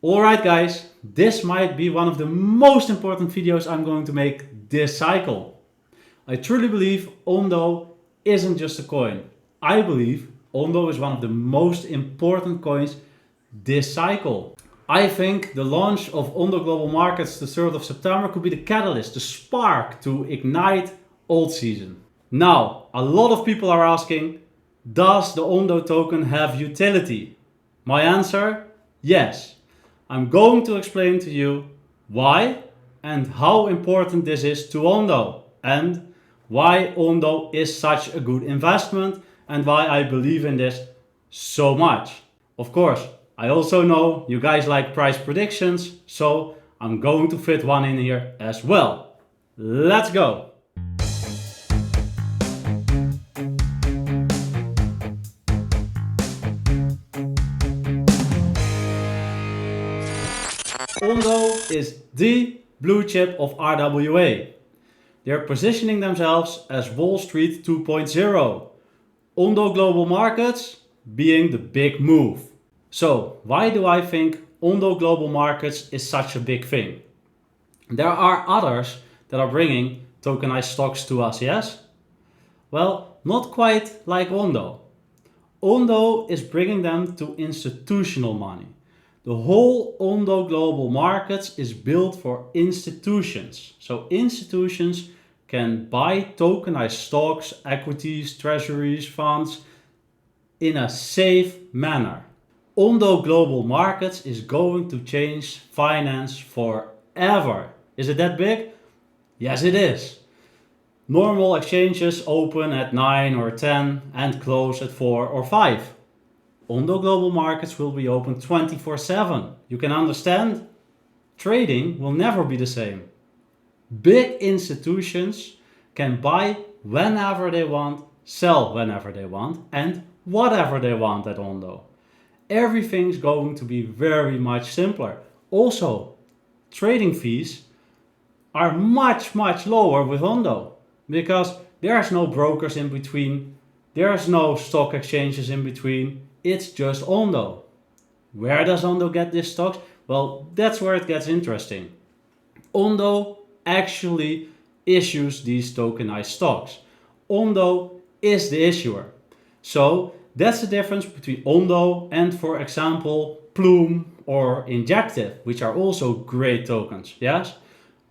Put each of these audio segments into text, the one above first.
Alright guys, this might be one of the most important videos I'm going to make this cycle. I truly believe Ondo isn't just a coin. I believe Ondo is one of the most important coins this cycle. I think the launch of Ondo Global Markets the 3rd of September could be the catalyst, the spark to ignite Altseason. Now, a lot of people are asking, does the Ondo token have utility? My answer, yes. I'm going to explain to you why and how important this is to Ondo and why Ondo is such a good investment and why I believe in this so much. Of course, I also know you guys like price predictions, so I'm going to fit one in here as well. Let's go! Ondo is the blue chip of RWA. They're positioning themselves as Wall Street 2.0. Ondo Global Markets being the big move. So why do I think Ondo Global Markets is such a big thing? There are others that are bringing tokenized stocks to us, yes? Well, not quite like Ondo. Ondo is bringing them to institutional money. The whole Ondo Global Markets is built for institutions. So institutions can buy tokenized stocks, equities, treasuries, funds in a safe manner. Ondo Global Markets is going to change finance forever. Is it that big? Yes, it is. Normal exchanges open at 9 or 10 and close at 4 or 5. Ondo Global Markets will be open 24/7. You can understand? Trading will never be the same. Big institutions can buy whenever they want, sell whenever they want, and whatever they want at Ondo. Everything's going to be very much simpler. Also, trading fees are much lower with Ondo because there's no brokers in between, there's no stock exchanges in between. It's just Ondo. Where does Ondo get these stocks? Well, that's where it gets interesting. Ondo actually issues these tokenized stocks. Ondo is the issuer. So that's the difference between Ondo and, for example, Plume or Injective, which are also great tokens, yes?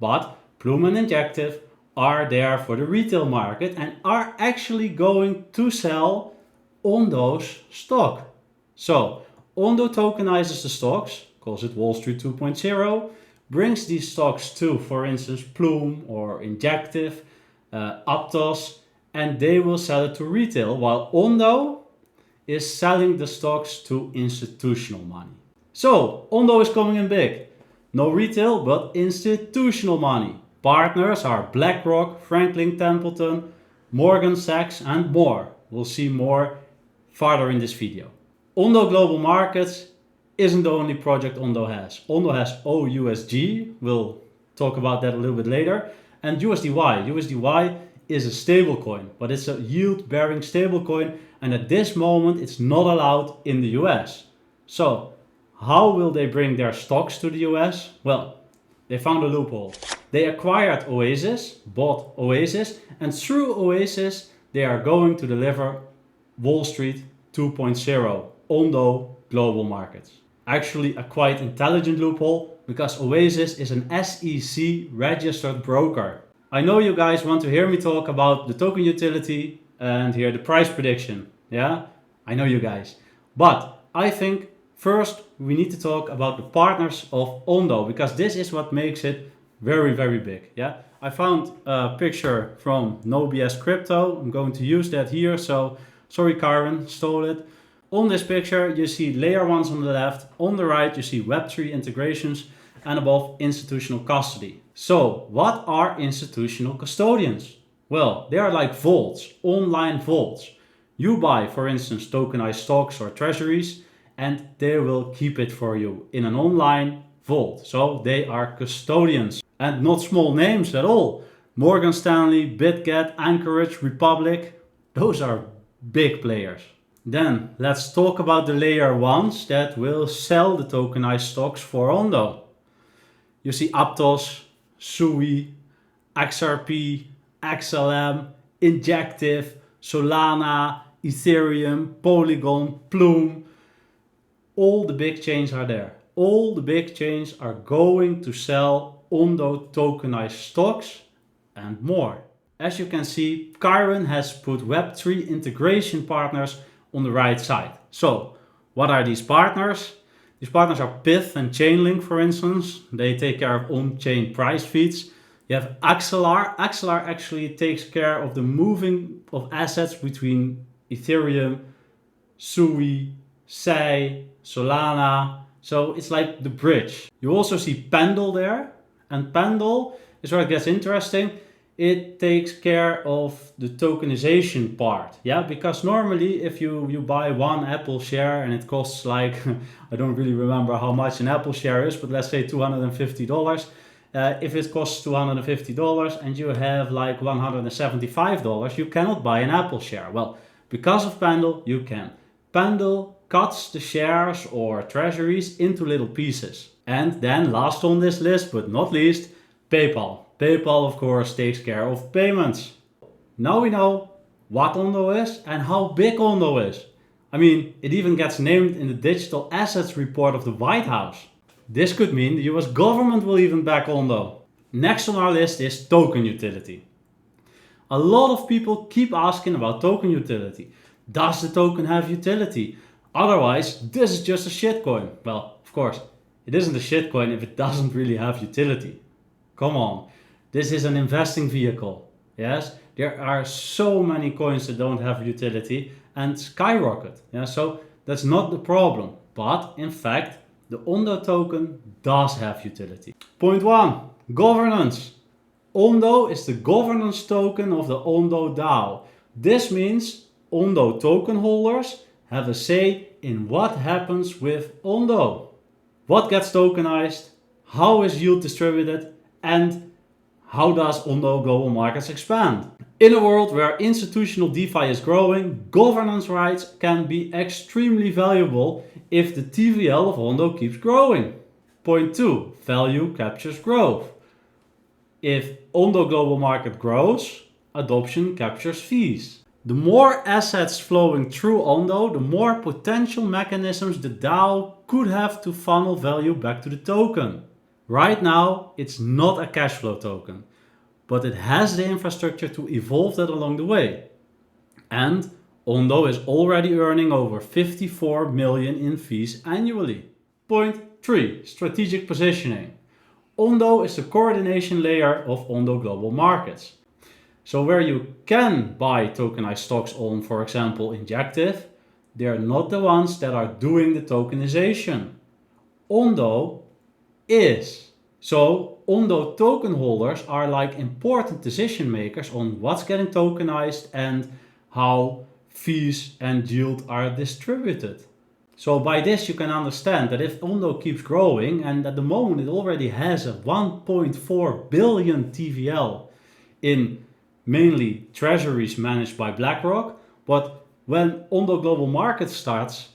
But Plume and Injective are there for the retail market and are actually going to sell Ondo's stock. So Ondo tokenizes the stocks, calls it Wall Street 2.0, brings these stocks to, for instance, Plume or Injective, Aptos, and they will sell it to retail, while Ondo is selling the stocks to institutional money. So Ondo is coming in big. No retail, but institutional money. Partners are BlackRock, Franklin Templeton, Morgan Sachs, and more. We'll see more farther in this video. Ondo Global Markets isn't the only project Ondo has. Ondo has OUSG, we'll talk about that a little bit later, and USDY. USDY is a stablecoin, but it's a yield-bearing stablecoin, and at this moment it's not allowed in the US. So, how will they bring their stocks to the US? Well, they found a loophole. They acquired Oasis, bought Oasis, and through Oasis they are going to deliver Wall Street 2.0, Ondo Global Markets. Actually a quite intelligent loophole because Oasis is an SEC registered broker. I know you guys want to hear me talk about the token utility and hear the price prediction. Yeah, I know you guys. But I think first we need to talk about the partners of Ondo because this is what makes it very big. Yeah, I found a picture from No BS Crypto. I'm going to use that here. So sorry, Karen, stole it. On this picture, you see layer ones on the left. On the right, you see Web3 integrations and above institutional custody. So what are institutional custodians? Well, they are like vaults, online vaults. You buy, for instance, tokenized stocks or treasuries, and they will keep it for you in an online vault. So they are custodians and not small names at all. Morgan Stanley, BitGet, Anchorage, Republic, those are big players. Then let's talk about the layer ones that will sell the tokenized stocks for Ondo. You see Aptos, Sui, XRP, XLM, Injective, Solana, Ethereum, Polygon, Plume. All the big chains are there. All the big chains are going to sell Ondo tokenized stocks and more. As you can see, Chiron has put Web3 integration partners on the right side. So, what are these partners? These partners are Pyth and Chainlink, for instance. They take care of on-chain price feeds. You have Axelar. Axelar actually takes care of the moving of assets between Ethereum, Sui, Sei, Solana. So it's like the bridge. You also see Pendle there. And Pendle is where it gets interesting. It takes care of the tokenization part. Yeah, because normally if you buy one Apple share and it costs like, I don't really remember how much an Apple share is, but let's say $250. If it costs $250 and you have like $175, you cannot buy an Apple share. Well, because of Pendle, you can. Pendle cuts the shares or treasuries into little pieces. And then last on this list, but not least, PayPal. PayPal, of course, takes care of payments. Now we know what Ondo is and how big Ondo is. I mean, it even gets named in the digital assets report of the White House. This could mean the US government will even back Ondo. Next on our list is token utility. A lot of people keep asking about token utility. Does the token have utility? Otherwise, this is just a shitcoin. Well, of course, it isn't a shitcoin if it doesn't really have utility. Come on, this is an investing vehicle. Yes, there are so many coins that don't have utility and skyrocket. Yeah, so that's not the problem. But in fact, the Ondo token does have utility. Point 1, governance. Ondo is the governance token of the Ondo DAO. This means Ondo token holders have a say in what happens with Ondo. What gets tokenized, how is yield distributed, and how does Ondo Global Markets expand? In a world where institutional DeFi is growing, governance rights can be extremely valuable if the TVL of Ondo keeps growing. Point 2, value captures growth. If Ondo Global Market grows, adoption captures fees. The more assets flowing through Ondo, the more potential mechanisms the DAO could have to funnel value back to the token. Right now, it's not a cash flow token, but it has the infrastructure to evolve that along the way. And Ondo is already earning over 54 million in fees annually. Point 3, strategic positioning. Ondo is the coordination layer of Ondo Global Markets. So where you can buy tokenized stocks on, for example, Injective, they're not the ones that are doing the tokenization. Ondo is. So Ondo token holders are like important decision makers on what's getting tokenized and how fees and yield are distributed. So by this you can understand that if Ondo keeps growing, and at the moment it already has a 1.4 billion TVL in mainly treasuries managed by BlackRock, but when Ondo Global Markets starts,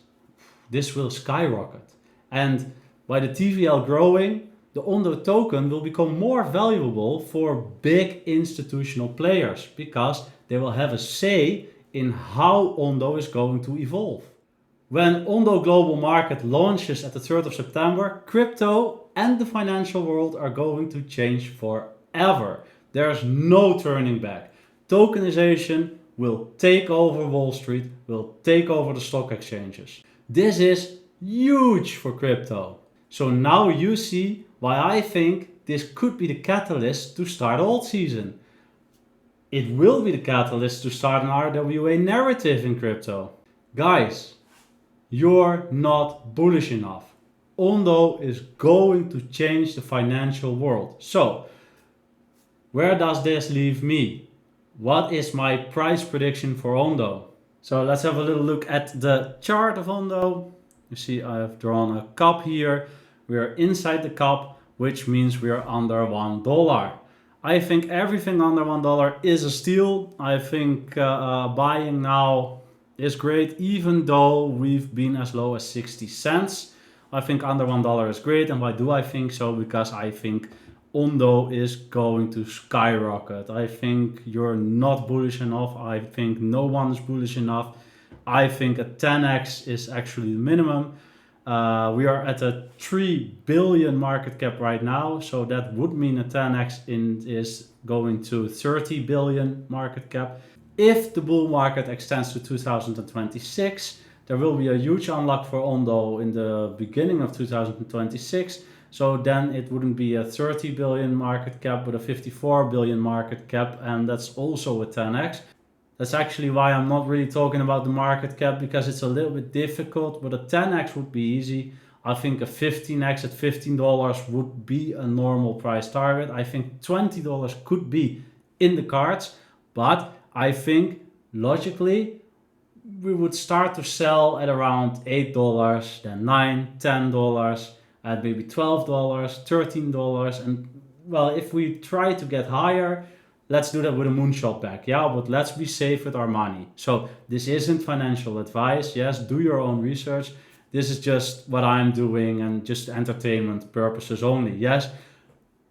this will skyrocket. And by the TVL growing, the Ondo token will become more valuable for big institutional players because they will have a say in how Ondo is going to evolve. When Ondo Global Market launches at the 3rd of September, crypto and the financial world are going to change forever. There's no turning back. Tokenization will take over Wall Street, will take over the stock exchanges. This is huge for crypto. So now you see why I think this could be the catalyst to start Altseason. It will be the catalyst to start an RWA narrative in crypto. Guys, you're not bullish enough. Ondo is going to change the financial world. So, where does this leave me? What is my price prediction for Ondo? So let's have a little look at the chart of Ondo. You see I have drawn a cup here. We are inside the cup, which means we are under $1. I think everything under $1 is a steal. I think buying now, is great, even though we've been as low as 60 cents. I think under $1 is great. And why do I think so? Because I think Ondo is going to skyrocket. I think you're not bullish enough. I think no one is bullish enough. I think a 10x is actually the minimum. We are at a 3 billion market cap right now, so that would mean a 10x is going to 30 billion market cap. If the bull market extends to 2026, there will be a huge unlock for Ondo in the beginning of 2026. So then it wouldn't be a 30 billion market cap, but a 54 billion market cap, and that's also a 10x. That's actually why I'm not really talking about the market cap, because it's a little bit difficult, but a 10x would be easy. I think a 15x at $15 would be a normal price target. I think $20 could be in the cards, but I think logically we would start to sell at around $8, then $9, $10, at maybe $12, $13, and well, if we try to get higher, let's do that with a moonshot back, yeah, but let's be safe with our money. So this isn't financial advice. Yes, do your own research. This is just what I'm doing and just entertainment purposes only. Yes,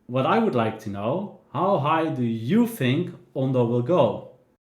what I would like to know, how high do you think Ondo will go?